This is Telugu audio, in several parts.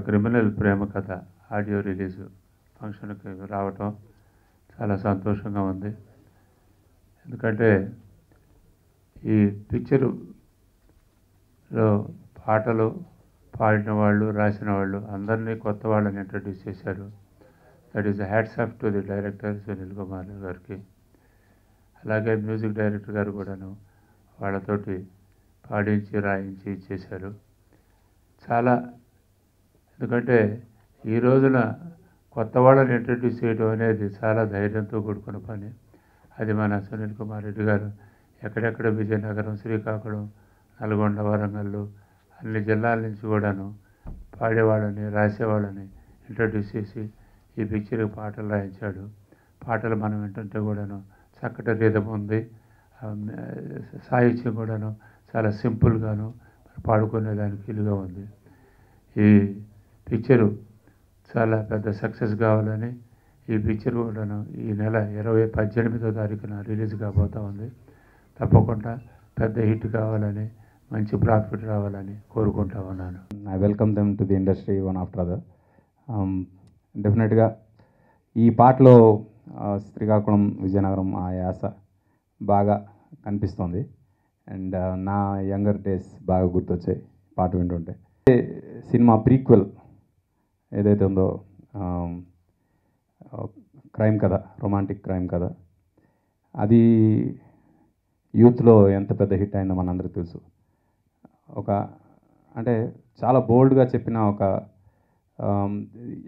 క్రిమినల్ ప్రేమ కథ ఆడియో రిలీజ్ ఫంక్షన్కి రావటం చాలా సంతోషంగా ఉంది. ఎందుకంటే ఈ పిక్చరులో పాటలు పాడిన వాళ్ళు, రాసిన వాళ్ళు అందరినీ కొత్త వాళ్ళని ఇంట్రడ్యూస్ చేశారు. That is hats off to the director Sunil Kumar గారికి. అలాగే మ్యూజిక్ డైరెక్టర్ గారు కూడాను వాళ్ళతోటి పాడించి రాయించి చేశారు. చాలా ఎందుకంటే ఈ రోజున కొత్త వాళ్ళని ఇంట్రడ్యూస్ చేయడం అనేది చాలా ధైర్యంతో కూడుకున్న పని. అది మన సునీల్ కుమార్ రెడ్డి గారు ఎక్కడెక్కడ విజయనగరం, శ్రీకాకుళం, నల్గొండ, వరంగల్ అన్ని జిల్లాల నుంచి కూడాను పాడేవాళ్ళని, రాసేవాళ్ళని ఇంట్రడ్యూస్ చేసి ఈ పిక్చర్కి పాటలు రాయించాడు. పాటలు మనం వింటుంటే కూడాను చక్కటి రిథం ఉంది. సాహిత్యం కూడాను చాలా సింపుల్గాను పాడుకునేదానికి వీలుగా ఉంది. ఈ పిక్చరు చాలా పెద్ద సక్సెస్ కావాలని ఈ పిక్చర్ కూడాను ఈ నెల 18వ తారీఖున రిలీజ్ కాబోతూ ఉంది. తప్పకుండా పెద్ద హిట్ కావాలని, మంచి ప్రాఫిట్ రావాలని కోరుకుంటా ఉన్నాను. I welcome them to the industry one after other. డెఫినెట్గా ఈ పాటలో శ్రీకాకుళం, విజయనగరం ఆ యాస బాగా కనిపిస్తుంది. అండ్ నా యంగర్ డేస్ బాగా గుర్తొచ్చాయి పాట వింటుంటే. సినిమా ప్రీక్వెల్ ఏదైతే ఉందో క్రైమ్ కథ, రొమాంటిక్ క్రైమ్ కథ, అది యూత్లో ఎంత పెద్ద హిట్ అయిందో మనందరికీ తెలుసు. అంటే చాలా బోల్డ్గా చెప్పిన ఒక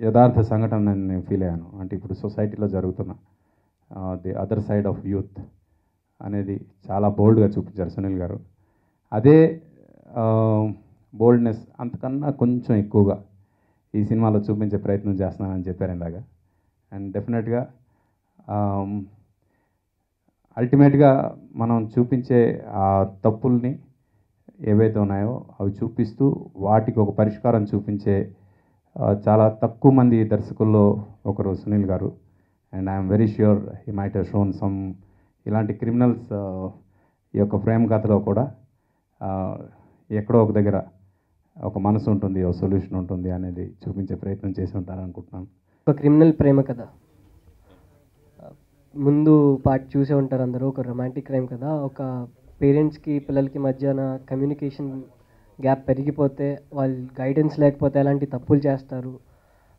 యథార్థ సంఘటన నేను ఫీల్ అయ్యాను. అంటే ఇప్పుడు సొసైటీలో జరుగుతున్న the other side of youth అనేది చాలా బోల్డ్గా చూపించారు సునీల్ గారు. అదే బోల్డ్నెస్ అంతకన్నా కొంచెం ఎక్కువగా ఈ సినిమాలో చూపించే ప్రయత్నం చేస్తున్నానని చెప్పారు ఇందాక. అండ్ డెఫినెట్గా అల్టిమేట్గా మనం చూపించే ఆ తప్పుల్ని ఏవైతే ఉన్నాయో అవి చూపిస్తూ వాటికి ఒక పరిష్కారం చూపించే చాలా తక్కువ మంది దర్శకుల్లో ఒకరు Sunil garu. And I'm very sure he might have shown some ఇలాంటి క్రిమినల్స్ ఈ యొక్క ప్రేమ కథలో కూడా ఎక్కడో ఒక దగ్గర ఒక మనసు ఉంటుంది, ఒక సొల్యూషన్ ఉంటుంది అనేది చూపించే ప్రయత్నం చేసి ఉంటారనుకుంటున్నాను. ఒక క్రిమినల్ ప్రేమ కథ ముందు పార్ట్ చూసే ఉంటారు అందరూ. ఒక రొమాంటిక్ క్రైమ్ కదా, ఒక పేరెంట్స్కి పిల్లలకి మధ్యన కమ్యూనికేషన్ గ్యాప్ పెరిగిపోతే, వాళ్ళు గైడెన్స్ లేకపోతే ఎలాంటి తప్పులు చేస్తారు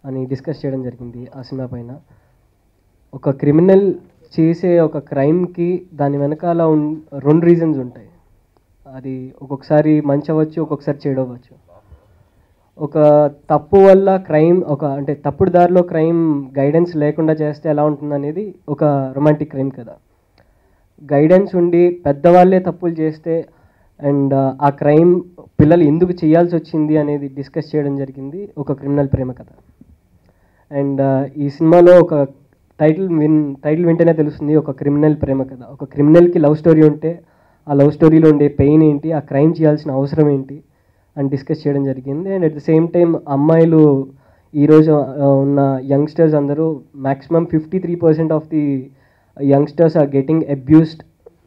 అని డిస్కస్ చేయడం జరిగింది ఆ సినిమా పైన. ఒక క్రిమినల్ చేసే ఒక క్రైమ్కి దాని వెనకాల 2 రీజన్స్ ఉంటాయి. అది ఒక్కొక్కసారి మంచి అవ్వచ్చు, ఒక్కొక్కసారి చెడు అవ్వచ్చు. ఒక తప్పు వల్ల క్రైమ్ అంటే తప్పుడు దారిలో క్రైమ్ గైడెన్స్ లేకుండా చేస్తే ఎలా ఉంటుంది అనేది ఒక రొమాంటిక్ క్రైమ్ కదా. గైడెన్స్ ఉండి పెద్దవాళ్ళే తప్పులు చేస్తే అండ్ ఆ క్రైమ్ పిల్లలు ఎందుకు చేయాల్సి వచ్చింది అనేది డిస్కస్ చేయడం జరిగింది ఒక క్రిమినల్ ప్రేమ కథ. అండ్ ఈ సినిమాలో ఒక టైటిల్ వింటేనే తెలుస్తుంది ఒక క్రిమినల్ ప్రేమ కథ. ఒక క్రిమినల్కి లవ్ స్టోరీ ఉంటే ఆ లవ్ స్టోరీలో ఉండే పెయిన్ ఏంటి, ఆ క్రైమ్ చేయాల్సిన అవసరం ఏంటి అని డిస్కస్ చేయడం జరిగింది. And at the same time అమ్మాయిలు ఈరోజు ఉన్న యంగ్స్టర్స్ అందరూ maximum 53% of the youngsters are getting abused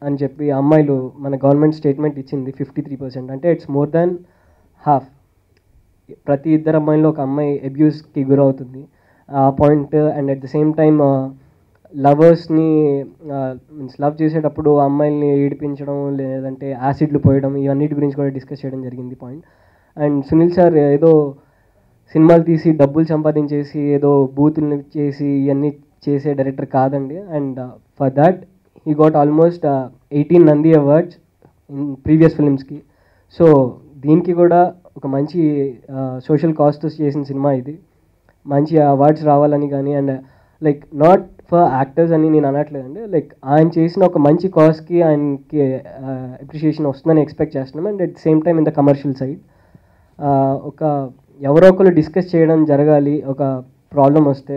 అని చెప్పి అమ్మాయిలు మన గవర్నమెంట్ స్టేట్మెంట్ ఇచ్చింది. 53% అంటే ఇట్స్ మోర్ దాన్ హాఫ్. ప్రతి 2 అమ్మాయిల్లో ఒక అమ్మాయి అబ్యూస్కి గురవుతుంది ఆ point. And at the same time లవర్స్ని లవ్ చేసేటప్పుడు అమ్మాయిల్ని ఏడిపించడం, లేదంటే యాసిడ్లు పోయడం, ఇవన్నిటి గురించి కూడా డిస్కస్ చేయడం జరిగింది పాయింట్. అండ్ సునీల్ సార్ ఏదో సినిమాలు తీసి డబ్బులు సంపాదించేసి ఏదో బూతుల్ని చేసి ఇవన్నీ చేసే డైరెక్టర్ కాదండి. And for that he got almost 18 Nandi awards in previous ఫిలిమ్స్కి. సో దీనికి కూడా ఒక మంచి సోషల్ కాస్ట్తో చేసిన సినిమా ఇది. మంచి అవార్డ్స్ రావాలని కానీ, and like not for actors అని నేను అనట్లేదండి, లైక్ ఆయన చేసిన ఒక మంచి కాజ్కి ఆయనకి అప్రిషియేషన్ వస్తుందని ఎక్స్పెక్ట్ చేస్తున్నాం. And at the same time in the commercial side ఒక ఎవరో ఒకరు డిస్కస్ చేయడం జరగాలి, ఒక ప్రాబ్లం వస్తే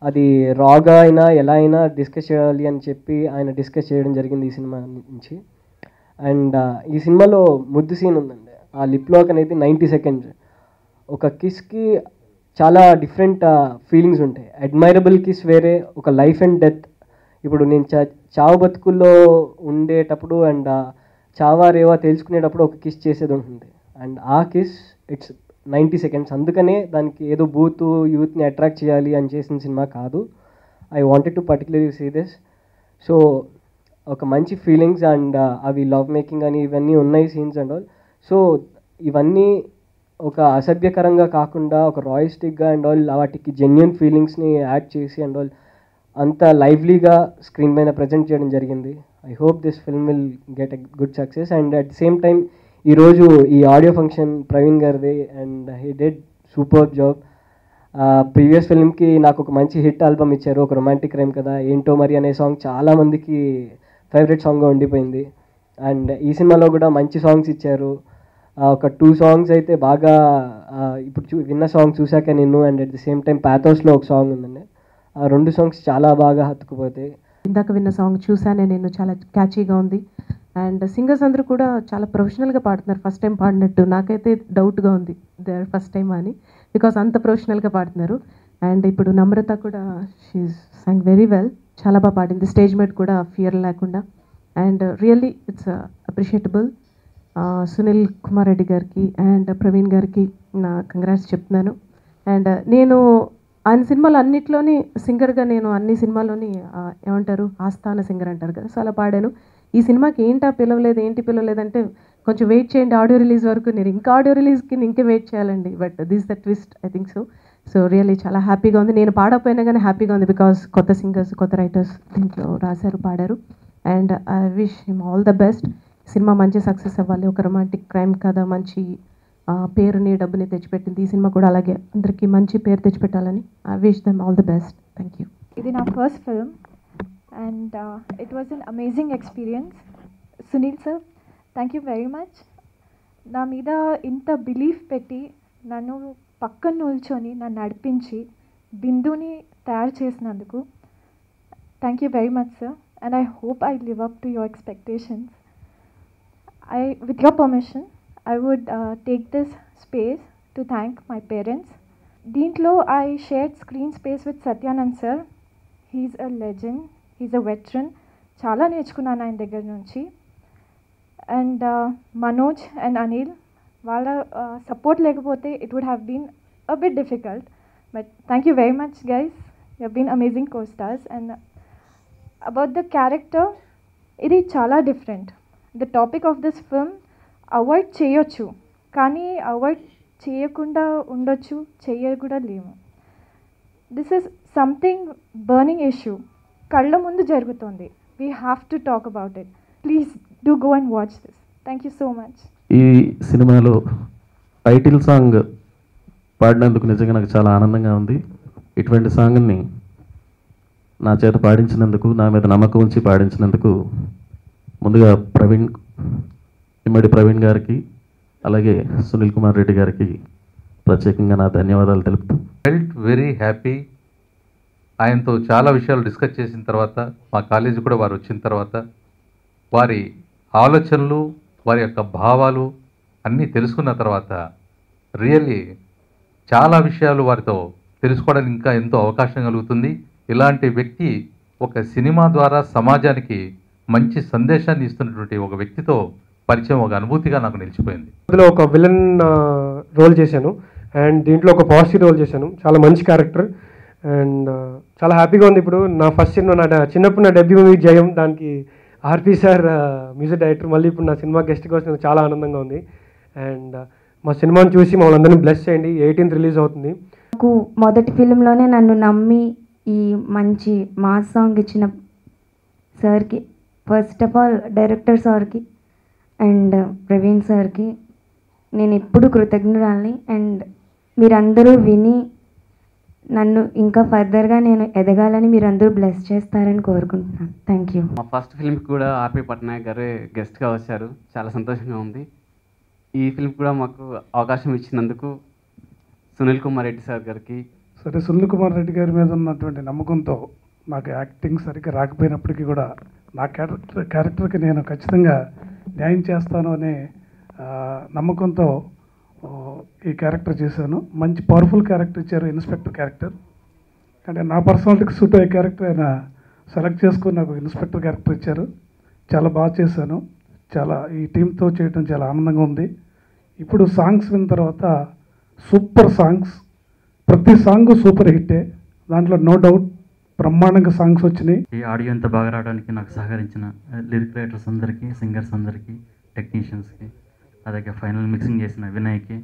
అది రాగా అయినా ఎలా అయినా డిస్కస్ చేయాలి అని చెప్పి ఆయన డిస్కస్ చేయడం జరిగింది ఈ సినిమా నుంచి. అండ్ ఈ సినిమాలో ముద్దు సీన్ ఉందండి, ఆ లిప్ లాక్ అనేది 90 సెకండ్స్. ఒక కిస్కి చాలా డిఫరెంట్ ఫీలింగ్స్ ఉంటాయి. అడ్మైరబుల్ కిస్ వేరే, ఒక లైఫ్ అండ్ డెత్. ఇప్పుడు నేను చావు బతుకుల్లో ఉండేటప్పుడు అండ్ చావారేవా తెలుసుకునేటప్పుడు ఒక కిస్ చేసేది ఉంటుంది. అండ్ ఆ కిస్ ఇట్స్ 90 సెకండ్స్. అందుకనే దానికి ఏదో బూత్ యూత్ని అట్రాక్ట్ చేయాలి అని చేసిన సినిమా కాదు. I wanted to particularly see this. So ఒక మంచి ఫీలింగ్స్ అండ్ అవి లవ్ మేకింగ్ అని ఇవన్నీ ఉన్నాయి సీన్స్ అండ్ ఆల్. సో ఇవన్నీ ఒక అసభ్యకరంగా కాకుండా ఒక రాయిస్టిక్గా అండ్ ఆల్ వాటికి జెన్యున్ ఫీలింగ్స్ని యాడ్ చేసి అండ్ ఆల్ అంత లైవ్లీగా స్క్రీన్ పైన ప్రజెంట్ చేయడం జరిగింది. I hope this film will get a good success. And at the same time ఈరోజు ఈ ఆడియో ఫంక్షన్ ప్రవీణ్ గారిది and he did super job. Previous ఫిల్మ్కి నాకు ఒక మంచి హిట్ ఆల్బమ్ ఇచ్చారు, ఒక రొమాంటిక్ క్రైమ్ కదా, ఏంటో మరి అనే సాంగ్ చాలామందికి ఫేవరెట్ సాంగ్గా ఉండిపోయింది. అండ్ ఈ సినిమాలో కూడా మంచి సాంగ్స్ ఇచ్చారు. ఒక 2 సాంగ్స్ అయితే బాగా ఇప్పుడు విన్న సాంగ్ చూశాక నిన్ను and at the same time ప్యాథోస్లో ఒక సాంగ్ ఉందండి. ఆ 2 సాంగ్స్ చాలా బాగా హత్తుకుపోతాయి. ఇందాక విన్న సాంగ్ చూసానే నేను, చాలా క్యాచీగా ఉంది. అండ్ సింగర్స్ అందరూ కూడా చాలా ప్రొఫెషనల్గా పాడుతున్నారు. ఫస్ట్ టైం పాడినట్టు నాకైతే డౌట్గా ఉంది, దే ఆర్ ఫస్ట్ టైం అని, బికాస్ అంత ప్రొఫెషనల్గా పాడుతున్నారు. అండ్ ఇప్పుడు నమ్రత కూడా షీఈ్ సాంగ్ వెరీ వెల్, చాలా బాగా పాడింది, స్టేజ్ మీద కూడా ఫియర్ లేకుండా. And really it's appreciable. Sunil Kumar Reddy గారికి అండ్ ప్రవీణ్ గారికి నా కంగ్రాట్స్ చెప్తున్నాను. అండ్ నేను ఆయన సినిమాలు అన్నిట్లోని సింగర్గా, నేను అన్ని సినిమాల్లోని ఏమంటారు ఆస్థాన సింగర్ అంటారు కదా, సో అలా పాడాను. ఈ సినిమాకి ఏంటి పిలవలేదంటే కొంచెం వెయిట్ చేయండి ఆడియో రిలీజ్ వరకు. నేను ఇంకా ఆడియో రిలీజ్కి ఇంకే వెయిట్ చేయాలండి, but this the twist I think so. So really చాలా హ్యాపీగా ఉంది. నేను పాడకపోయినా కానీ హ్యాపీగా ఉంది, బికాస్ కొత్త సింగర్స్, కొత్త రైటర్స్ దీంట్లో రాశారు, పాడారు. And I wish him all the best. Cinema మంచి సక్సెస్ అవ్వాలి. ఒక రొమాంటిక్ క్రైమ్ కథ మంచి పేరుని, డబ్బుని తెచ్చిపెట్టింది. ఈ సినిమా కూడా అలాగే అందరికీ మంచి పేరు తెచ్చిపెట్టాలని I wish them all the best. Thank you. ఇది నా first film and it was an amazing experience. Sunil sir, thank you very much. నా మీద ఇంత బిలీఫ్ పెట్టి నన్ను పక్కన నిల్చొని నన్ను నడిపించి బిందుని తయారు చేసినందుకు thank you very much sir. And I hope I live up to your expectations. With your permission, I would take this space to thank my parents. Deentlo, I shared screen space with Satyanand sir. He's a legend. He's a veteran. Chala నేర్చుకున్నాను ఆయన దగ్గర నుంచి. And Manoj and Anil, వాళ్ళ support లేకపోతే it would have been a bit difficult. But thank you very much guys. You have been amazing co-stars. And about the character, ఇది చాలా different. The topic of this film, avoid చేయొచ్చు కానీ అవాయిడ్ చేయకుండా ఉండొచ్చు, చేయకూడా లేము. This is something burning issue, కళ్ళ ముందు జరుగుతుంది. We have to talk about it. Please do go and watch this. Thank you so much. ఈ సినిమాలో టైటిల్ సాంగ్ పాడినందుకు నిజంగా నాకు చాలా ఆనందంగా ఉంది. ఇటువంటి సాంగ్ని నా చేత పాడించినందుకు, నా మీద నమ్మకం ఉంచి పాడించినందుకు ముందుగా ఇమ్మడి ప్రవీణ్ గారికి అలాగే సునీల్ కుమార్ రెడ్డి గారికి ప్రత్యేకంగా నా ధన్యవాదాలు తెలుపుతూ, ఫెల్ట్ వెరీ హ్యాపీ. ఆయనతో చాలా విషయాలు డిస్కస్ చేసిన తర్వాత, మా కాలేజీ కూడా వారు వచ్చిన తర్వాత, వారి ఆలోచనలు, వారి యొక్క భావాలు అన్నీ తెలుసుకున్న తర్వాత రియల్లీ చాలా విషయాలు వారితో తెలుసుకోవడానికి ఇంకా ఎంతో అవకాశం కలుగుతుంది. ఇలాంటి వ్యక్తి ఒక సినిమా ద్వారా సమాజానికి మంచి సందేశాన్ని ఇస్తున్నటువంటి ఒక వ్యక్తితో పరిచయం ఒక అనుభూతిగా నాకు నిలిచిపోయింది. అందులో ఒక విలన్ రోల్ చేశాను అండ్ దీంట్లో ఒక పాజిటివ్ రోల్ చేశాను. చాలా మంచి క్యారెక్టర్ అండ్ చాలా హ్యాపీగా ఉంది. ఇప్పుడు నా ఫస్ట్ సినిమా, నా చిన్నప్పుడు నా డెబ్యూ మూవీ జయం, దానికి ఆర్పి సార్ మ్యూజిక్ డైరెక్టర్. మళ్ళీ ఇప్పుడు నా సినిమా గెస్ట్గా వచ్చిన చాలా ఆనందంగా ఉంది. అండ్ మా సినిమాని చూసి మమ్మల్ని అందరినీ బ్లెస్ చేయండి. 18th రిలీజ్ అవుతుంది. నాకు మొదటి ఫిలింలోనే నన్ను నమ్మి ఈ మంచి మాస్ సాంగ్ ఇచ్చిన సార్కి, ఫస్ట్ ఆఫ్ ఆల్ డైరెక్టర్ సార్కి అండ్ ప్రవీణ్ సార్కి నేను ఎప్పుడు కృతజ్ఞురాలని. అండ్ మీరందరూ విని నన్ను ఇంకా ఫర్దర్గా నేను ఎదగాలని మీరందరూ బ్లెస్ చేస్తారని కోరుకుంటున్నాను. Thank you. మా ఫస్ట్ ఫిల్మ్కి కూడా ఆర్పి పట్నాయక్ గారు గెస్ట్గా వచ్చారు, చాలా సంతోషంగా ఉంది. ఈ ఫిల్మ్ కూడా మాకు అవకాశం ఇచ్చినందుకు సునీల్ కుమార్ రెడ్డి సార్ గారికి. సరే, సునీల్ కుమార్ రెడ్డి గారి మీద ఉన్నటువంటి నమ్మకంతో నాకు యాక్టింగ్ సరిగ్గా రాకపోయినప్పటికీ కూడా నా క్యారెక్టర్కి నేను ఖచ్చితంగా న్యాయం చేస్తాను అనే నమ్మకంతో ఈ క్యారెక్టర్ చేశాను. మంచి పవర్ఫుల్ క్యారెక్టర్ ఇచ్చారు, ఇన్స్పెక్టర్ క్యారెక్టర్. అంటే నా పర్సనాలిటీకి సూట్ అయ్యే క్యారెక్టర్ ఆయన సెలెక్ట్ చేసుకుని నాకు ఇన్స్పెక్టర్ క్యారెక్టర్ ఇచ్చారు. చాలా బాగా చేశాను. చాలా ఈ టీంతో చేయడం చాలా ఆనందంగా ఉంది. ఇప్పుడు సాంగ్స్ విన్న తర్వాత సూపర్ సాంగ్స్, ప్రతి సాంగ్ సూపర్ హిట్టే, దాంట్లో నో డౌట్ బ్రహ్మాండంగా సాంగ్స్ వచ్చినాయి. ఈ ఆడియో ఇంత బాగా రావడానికి నాకు సహకరించిన లిరిక్ రైటర్స్ అందరికీ, సింగర్స్ అందరికీ, టెక్నీషియన్స్కి, అలాగే ఫైనల్ మిక్సింగ్ చేసిన వినయ్కి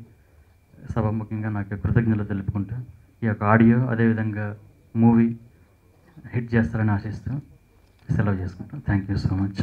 సభాముఖంగా నాకు కృతజ్ఞతలు తెలుపుకుంటూ ఈ యొక్క ఆడియో అదేవిధంగా మూవీ హిట్ చేస్తారని ఆశిస్తూ సెలవు చేసుకుంటాను. Thank you so much.